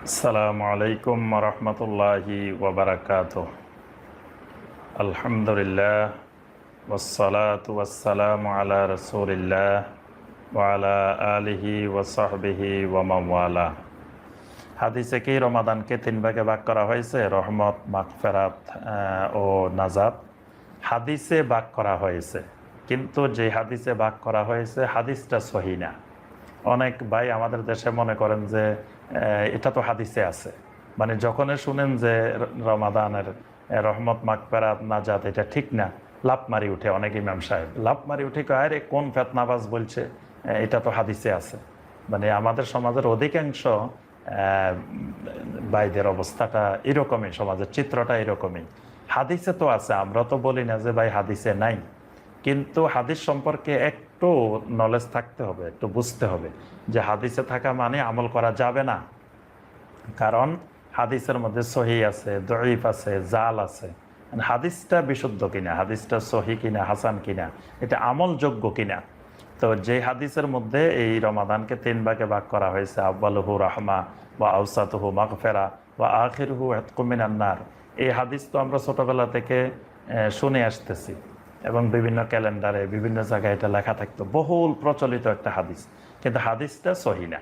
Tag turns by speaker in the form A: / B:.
A: আসসালামু আলাইকুম রহমতুল্লাহি ওবরাকাতুহ। আলহামদুলিল্লাহ ওয়াসসালাতু ওয়াসসালামু আলা রাসূলিল্লাহ ওয়া আলা আলিহি ওয়া সাহবিহি ওয়া মান ওয়ালা। হাদিসে কি রমাদানকে তিন ভাগে ভাগ করা হয়েছে? রহমত, মাগফিরাত ও নাজাত। হাদিসে ভাগ করা হয়েছে, কিন্তু যে হাদিসে ভাগ করা হয়েছে হাদিসটা সহিহ না। অনেক ভাই আমাদের দেশে মনে করেন যে এটা তো হাদিসে আছে, মানে যখনই শুনেন যে রমাদানের রহমত, মাগফিরাত, নাজাত এটা ঠিক না, লাফ মারি উঠে অনেক ইমাম সাহেব, লাফ মারি উঠে কয় আরে কোন ফেতনাবাজ বলছে এটা তো হাদিসে আছে। মানে আমাদের সমাজের অধিকাংশ ভাইদের অবস্থাটা এরকমই, সমাজের চিত্রটা এরকমই। হাদিসে তো আছে, আমরা তো বলি না যে ভাই হাদিসে নাই, কিন্তু হাদিস সম্পর্কে একটু নলেজ থাকতে হবে, একটু বুঝতে হবে যে হাদিসে থাকা মানে আমল করা যাবে না। কারণ হাদিসের মধ্যে সহি আছে, দঈফ আছে, জাল আছে। হাদিসটা বিশুদ্ধ কিনা, হাদিসটা সহি কিনা, হাসান কিনা, এটা আমলযোগ্য কিনা। তো যে হাদিসের মধ্যে এই রমাদানকে তিন ভাগে ভাগ করা হয়েছে, আউয়ালুহু রাহমা ওয়া আওসাতুহু মাগফিরা ওয়া আখিরুহু ইতকুম মিনান নার, এই হাদিস তো আমরা ছোটবেলা থেকে শুনে আসতেছি এবং বিভিন্ন ক্যালেন্ডারে বিভিন্ন জায়গায় এটা লেখা থাকতো, বহুল প্রচলিত একটা হাদিস, কিন্তু হাদিসটা সহি না।